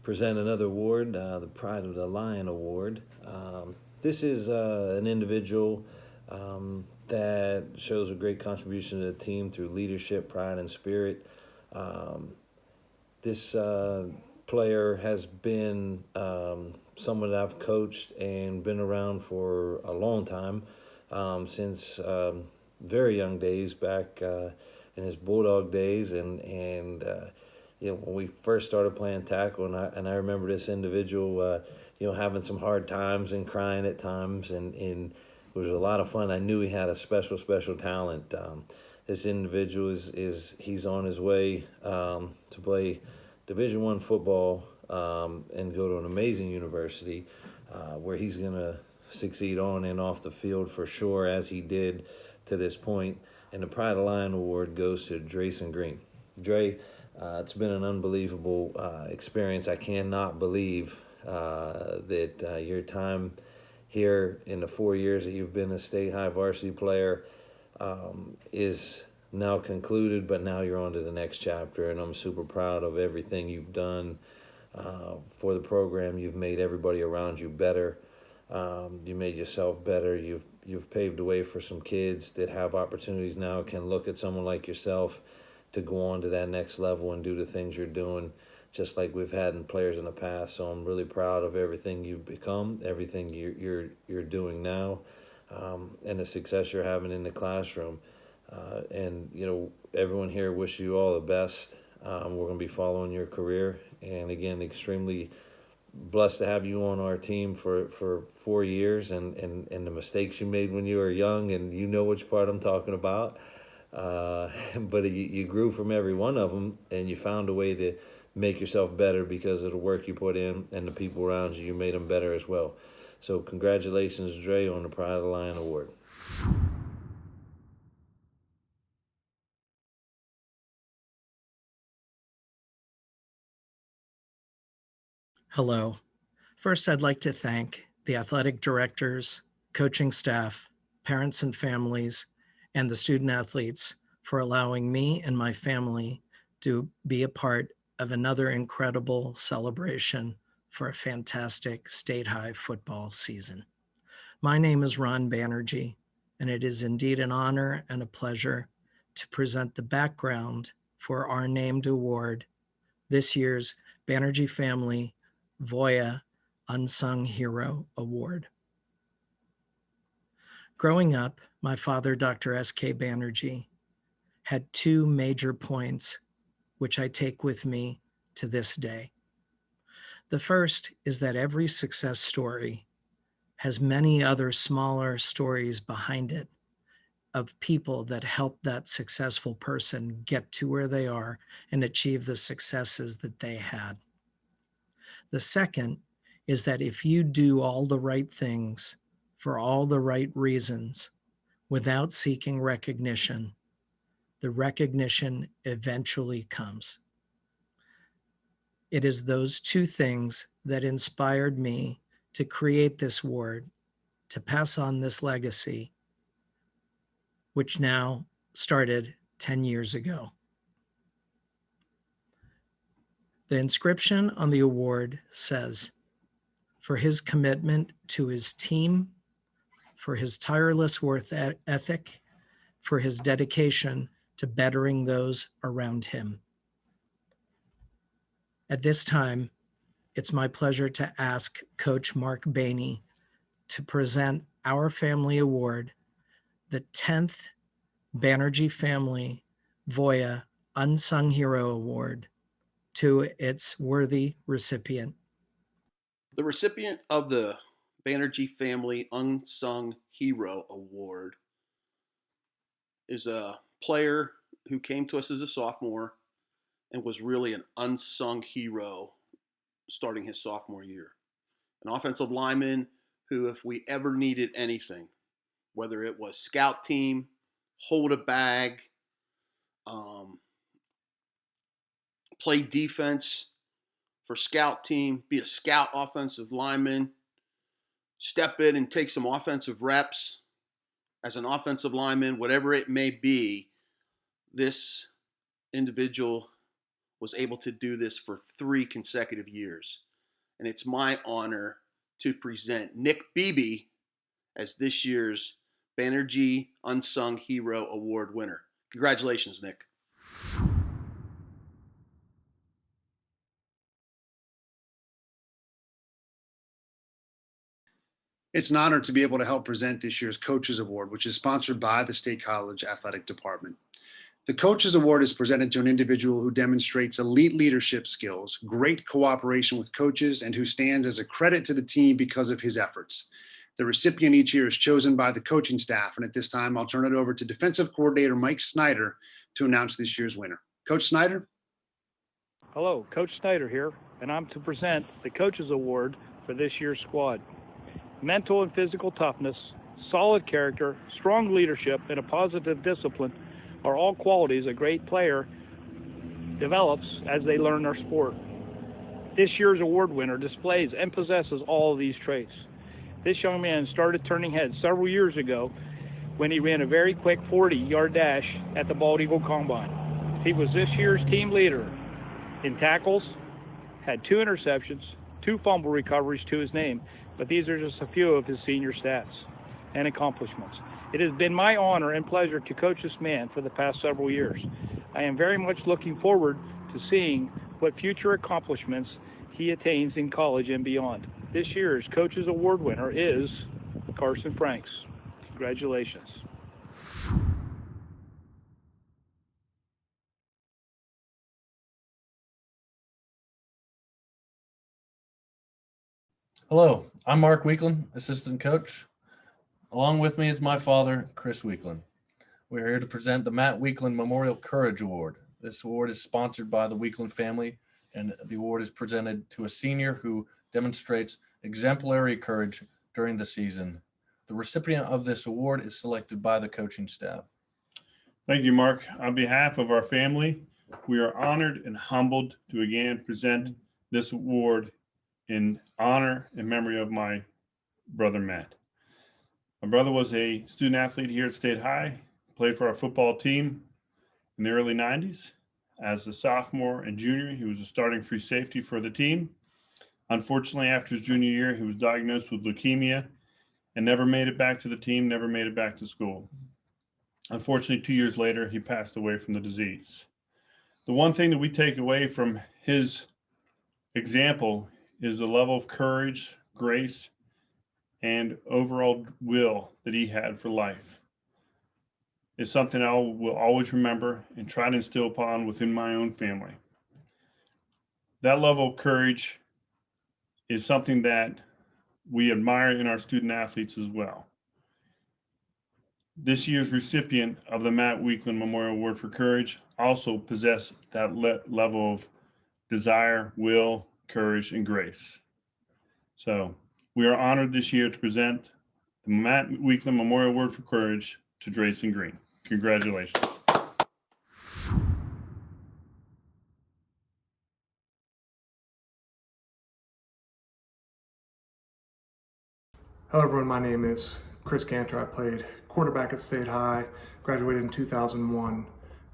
present another award, the Pride of the Lion Award. This is an individual that shows a great contribution to the team through leadership, pride, and spirit. This player has been someone that I've coached and been around for a long time, since very young days, back in his Bulldog days, and you know, when we first started playing tackle, and I remember this individual, you know, having some hard times and crying at times, and it was a lot of fun. I knew he had a special talent. This individual he's on his way to play Division I football and go to an amazing university where he's going to succeed on and off the field for sure, as he did to this point. And the Pride of the Lion Award goes to Drayson Green. Dre, it's been an unbelievable experience. I cannot believe that your time here in the 4 years that you've been a state high varsity player is now concluded, but now you're on to the next chapter, and I'm super proud of everything you've done for the program. You've made everybody around you better. You made yourself better. You've paved the way for some kids that have opportunities now, can look at someone like yourself to go on to that next level and do the things you're doing, just like we've had in players in the past. So I'm really proud of everything you've become, everything you're doing now, and the success you're having in the classroom. And you know, everyone here wish you all the best. We're going to be following your career, and again, extremely blessed to have you on our team for 4 years, and the mistakes you made when you were young, and you know which part I'm talking about. But you grew from every one of them, and you found a way to make yourself better because of the work you put in, and the people around you made them better as well. So congratulations, Dre, on the Pride of the Lion Award. Hello. First, I'd like to thank the athletic directors, coaching staff, parents and families, and the student athletes for allowing me and my family to be a part of another incredible celebration for a fantastic state high football season. My name is Ron Banerjee, and it is indeed an honor and a pleasure to present the background for our named award, this year's Banerjee Family Voya Unsung Hero Award. Growing up, my father, Dr. S.K. Banerjee, had two major points which I take with me to this day. The first is that every success story has many other smaller stories behind it of people that helped that successful person get to where they are and achieve the successes that they had. The second is that if you do all the right things for all the right reasons without seeking recognition, the recognition eventually comes. It is those two things that inspired me to create this award, to pass on this legacy, which now started 10 years ago. The inscription on the award says, "For his commitment to his team, for his tireless work ethic, for his dedication to bettering those around him." At this time, it's my pleasure to ask Coach Mark Bainey to present our family award, the 10th Banerjee Family Voya Unsung Hero Award, to its worthy recipient. The recipient of the Banerjee Family Unsung Hero Award is a player who came to us as a sophomore and was really an unsung hero starting his sophomore year. An offensive lineman who, if we ever needed anything, whether it was scout team, hold a bag, play defense for scout team, be a scout offensive lineman, step in and take some offensive reps as an offensive lineman, whatever it may be. This individual was able to do this for 3 consecutive years. And it's my honor to present Nick Beebe as this year's Banerjee Unsung Hero Award winner. Congratulations, Nick. It's an honor to be able to help present this year's Coaches Award, which is sponsored by the State College Athletic Department. The Coaches Award is presented to an individual who demonstrates elite leadership skills, great cooperation with coaches, and who stands as a credit to the team because of his efforts. The recipient each year is chosen by the coaching staff, and at this time, I'll turn it over to Defensive Coordinator Mike Snyder to announce this year's winner. Coach Snyder? Hello, Coach Snyder here, and I'm to present the Coaches Award for this year's squad. Mental and physical toughness, solid character, strong leadership, and a positive discipline are all qualities a great player develops as they learn their sport. This year's award winner displays and possesses all of these traits. This young man started turning heads several years ago when he ran a very quick 40-yard dash at the Bald Eagle Combine. He was this year's team leader in tackles, had 2 interceptions, 2 fumble recoveries to his name, but these are just a few of his senior stats and accomplishments. It has been my honor and pleasure to coach this man for the past several years. I am very much looking forward to seeing what future accomplishments he attains in college and beyond. This year's Coaches Award winner is Carson Franks. Congratulations. Hello, I'm Mark Weekland, assistant coach. Along with me is my father, Chris Weekland. We are here to present the Matt Weekland Memorial Courage Award. This award is sponsored by the Weekland family, and the award is presented to a senior who demonstrates exemplary courage during the season. The recipient of this award is selected by the coaching staff. Thank you, Mark. On behalf of our family, we are honored and humbled to again present this award in honor and memory of my brother, Matt. My brother was a student athlete here at State High, played for our football team in the early 90s. As a sophomore and junior, he was a starting free safety for the team. Unfortunately, after his junior year, he was diagnosed with leukemia and never made it back to the team, never made it back to school. Unfortunately, 2 years later, he passed away from the disease. The one thing that we take away from his example is the level of courage, grace, and overall will that he had for life. It's something I will always remember and try to instill upon within my own family. That level of courage is something that we admire in our student athletes as well. This year's recipient of the Matt Weekland Memorial Award for Courage also possessed that level of desire, will, courage, and grace. So we are honored this year to present the Matt Weekland Memorial Award for Courage to Drayson Green. Congratulations. Hello everyone, my name is Chris Cantor. I played quarterback at State High, graduated in 2001.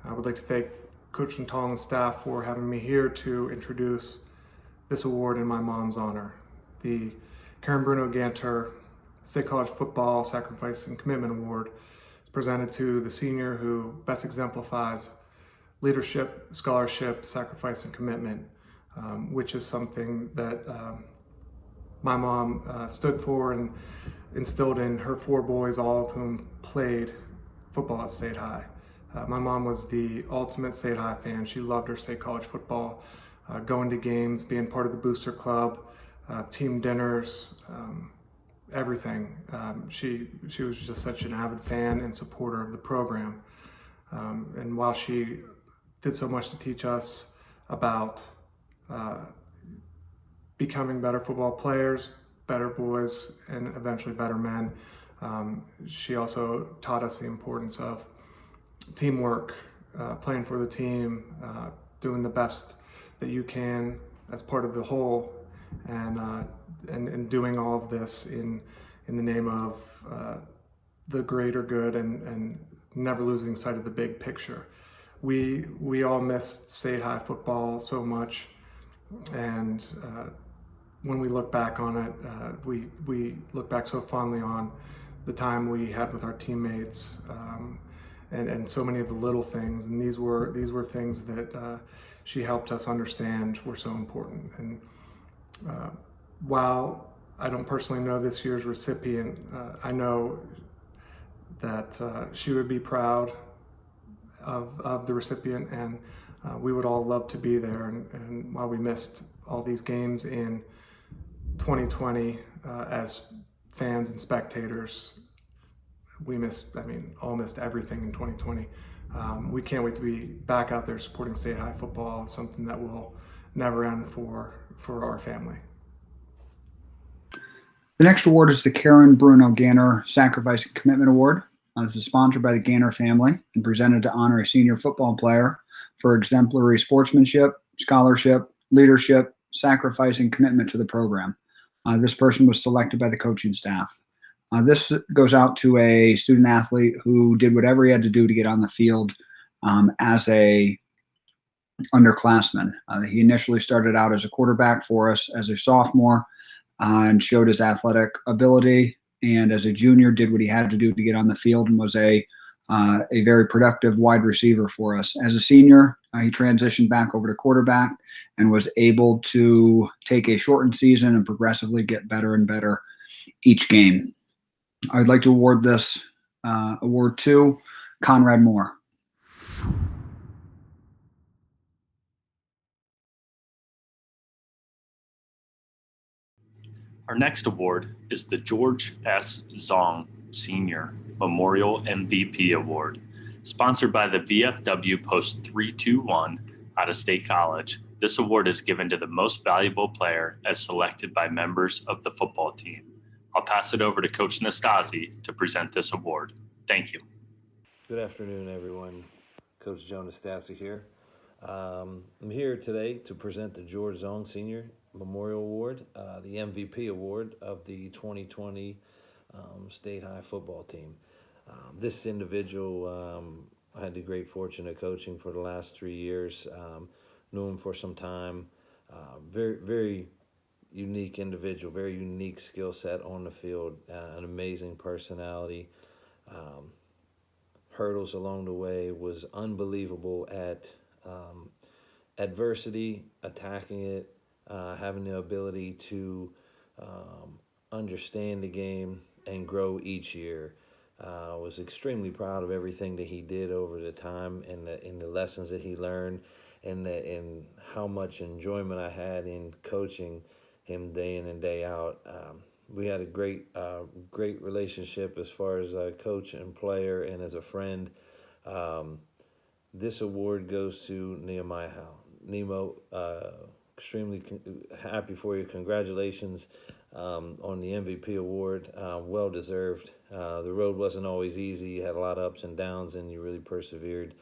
I would like to thank Coach Natal and staff for having me here to introduce this award in my mom's honor. The Karen Bruno Ganter State College Football Sacrifice and Commitment Award is presented to the senior who best exemplifies leadership, scholarship, sacrifice, and commitment, which is something that my mom stood for and instilled in her 4 boys, all of whom played football at State High. My mom was the ultimate State High fan. She loved her State College football, going to games, being part of the booster club, team dinners, everything. She was just such an avid fan and supporter of the program. And while she did so much to teach us about becoming better football players, better boys, and eventually better men, She also taught us the importance of teamwork, playing for the team, doing the best that you can as part of the whole, and doing all of this in the name of the greater good, and never losing sight of the big picture. We all missed State High football so much, and when we look back on it, we look back so fondly on the time we had with our teammates, and so many of the little things. And these were things that she helped us understand were so important. And while I don't personally know this year's recipient, I know that she would be proud of the recipient, and we would all love to be there. And while we missed all these games in 2020 as fans and spectators, we missed everything in 2020. We can't wait to be back out there supporting State High football, something that will never end for our family. The next award is the Karen Bruno Ganner Sacrifice and Commitment Award. This is sponsored by the Ganner family and presented to honor a senior football player for exemplary sportsmanship, scholarship, leadership, sacrifice, and commitment to the program. This person was selected by the coaching staff. This goes out to a student athlete who did whatever he had to do to get on the field as a underclassman. He initially started out as a quarterback for us as a sophomore and showed his athletic ability, and as a junior did what he had to do to get on the field and was a very productive wide receiver for us. As a senior, he transitioned back over to quarterback and was able to take a shortened season and progressively get better and better each game. I'd like to award this award to Conrad Moore. Our next award is the George S. Zong Senior Memorial MVP Award, sponsored by the VFW Post 321 out of State College. This award is given to the most valuable player as selected by members of the football team. I'll pass it over to Coach Nastasi to present this award. Thank you. Good afternoon, everyone. Coach Joe Nastasi here. I'm here today to present the George Zong Senior Memorial Award, the MVP Award of the 2020 State High football team. This individual, I had the great fortune of coaching for the last 3 years. Knew him for some time. Very, very unique individual, very unique skill set on the field, an amazing personality. Hurdles along the way, was unbelievable at adversity, attacking it, having the ability to understand the game and grow each year. I was extremely proud of everything that he did over the time, and the lessons that he learned, and how much enjoyment I had in coaching him day in and day out. We had a great relationship as far as a coach and player, and as a friend. This award goes to Nehemiah Howe. Nemo, extremely happy for you. Congratulations on the MVP award. Well deserved. The road wasn't always easy. You had a lot of ups and downs, and you really persevered.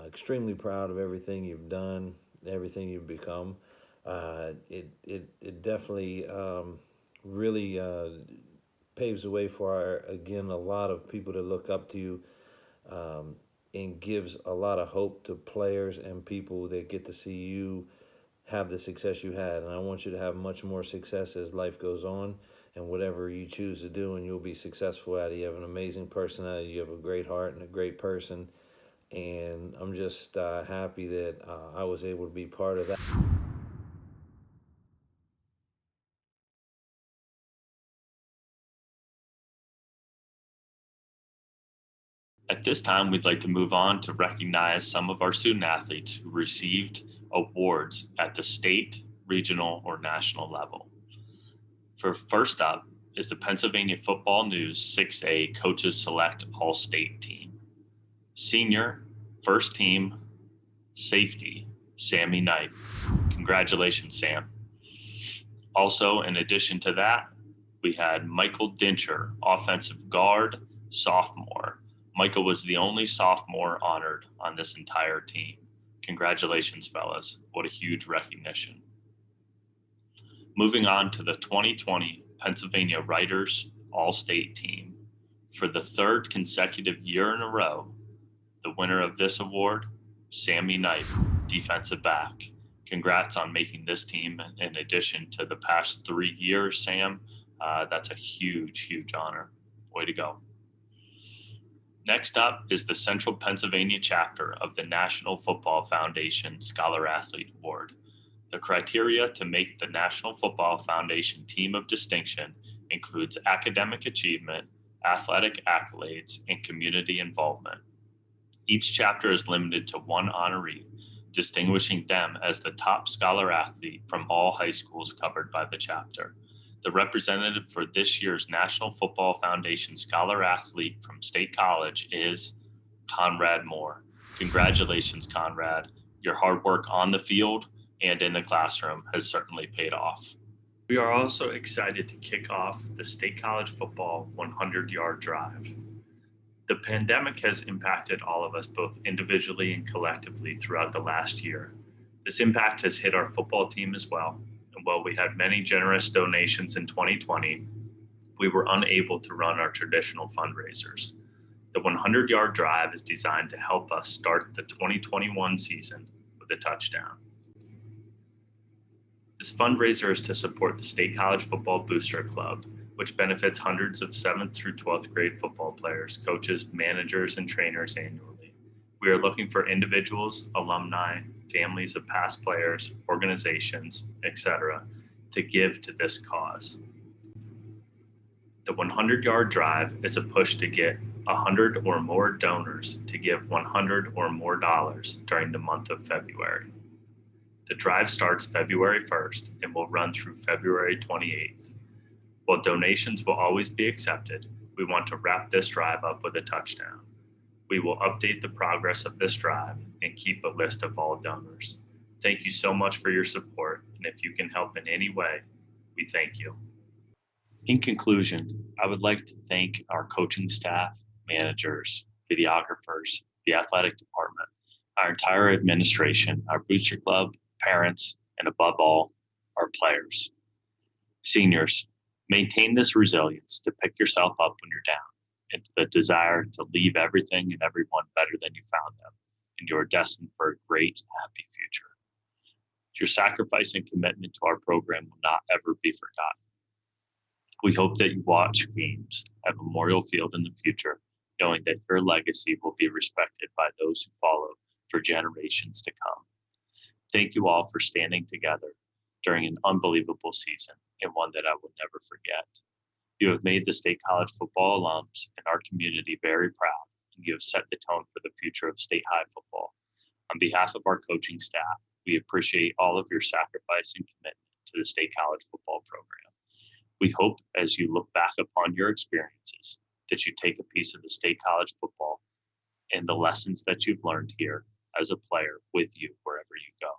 Extremely proud of everything you've done, everything you've become. It definitely really paves the way for again, a lot of people to look up to you, and gives a lot of hope to players and people that get to see you have the success you had. And I want you to have much more success as life goes on, and whatever you choose to do, and you'll be successful at it. You have an amazing personality. You have a great heart and a great person. And I'm just happy that I was able to be part of that. At this time, we'd like to move on to recognize some of our student athletes who received awards at the state, regional, or national level. First up is the Pennsylvania Football News 6A Coaches Select All-State Team. Senior, first team, safety, Sammy Knight. Congratulations, Sam. Also, in addition to that, we had Michael Dincher, offensive guard, sophomore. Michael was the only sophomore honored on this entire team. Congratulations, fellas. What a huge recognition. Moving on to the 2020 Pennsylvania Writers All-State team. For the third consecutive year in a row, the winner of this award, Sammy Knight, defensive back. Congrats on making this team in addition to the past 3 years, Sam. That's a huge, huge honor. Way to go. Next up is the Central Pennsylvania chapter of the National Football Foundation Scholar Athlete Award. The criteria to make the National Football Foundation Team of Distinction includes academic achievement, athletic accolades, and community involvement. Each chapter is limited to one honoree, distinguishing them as the top scholar athlete from all high schools covered by the chapter. The representative for this year's National Football Foundation Scholar Athlete from State College is Conrad Moore. Congratulations, Conrad. Your hard work on the field and in the classroom has certainly paid off. We are also excited to kick off the State College Football 100-yard drive. The pandemic has impacted all of us both individually and collectively throughout the last year. This impact has hit our football team as well. And while we had many generous donations in 2020, we were unable to run our traditional fundraisers. The 100-yard drive is designed to help us start the 2021 season with a touchdown. This fundraiser is to support the State College Football Booster Club, which benefits hundreds of 7th through 12th grade football players, coaches, managers, and trainers annually. We are looking for individuals, alumni, families of past players, organizations, etc., to give to this cause. The 100-yard drive is a push to get 100 or more donors to give $100 or more during the month of February. The drive starts February 1st and will run through February 28th. While donations will always be accepted, we want to wrap this drive up with a touchdown. We will update the progress of this drive and keep a list of all donors. Thank you so much for your support, and if you can help in any way, we thank you. In conclusion, I would like to thank our coaching staff, managers, videographers, the athletic department, our entire administration, our booster club, parents, and above all, our players. Seniors, maintain this resilience to pick yourself up when you're down, and the desire to leave everything and everyone better than you found them, and you are destined for a great and happy future. Your sacrifice and commitment to our program will not ever be forgotten. We hope that you watch games at Memorial Field in the future, knowing that your legacy will be respected by those who follow for generations to come. Thank you all for standing together during an unbelievable season and one that I will never forget. You have made the State College football alums and our community very proud, and you have set the tone for the future of State High football. On behalf of our coaching staff, we appreciate all of your sacrifice and commitment to the State College football program. We hope as you look back upon your experiences that you take a piece of the State College football and the lessons that you've learned here as a player with you wherever you go.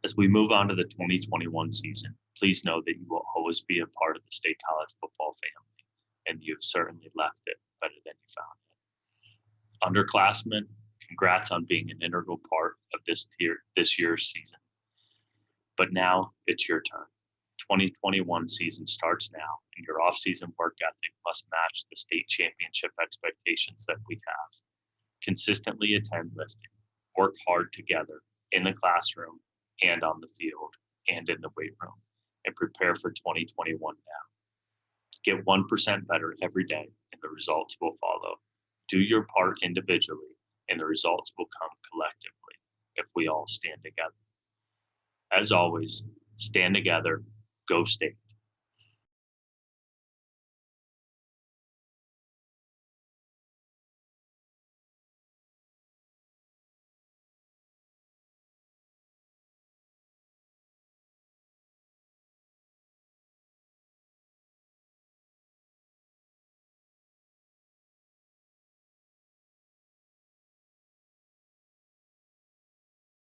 As we move on to the 2021 season, please know that you will always be a part of the State College football family, and you've certainly left it better than you found it. Underclassmen, congrats on being an integral part of this year's season. But now it's your turn. 2021 season starts now, and your off-season work ethic must match the state championship expectations that we have. Consistently attend lifting, work hard together in the classroom and on the field and in the weight room, and prepare for 2021 now. Get 1% better every day, and the results will follow. Do your part individually, and the results will come collectively if we all stand together. As always, stand together, go State.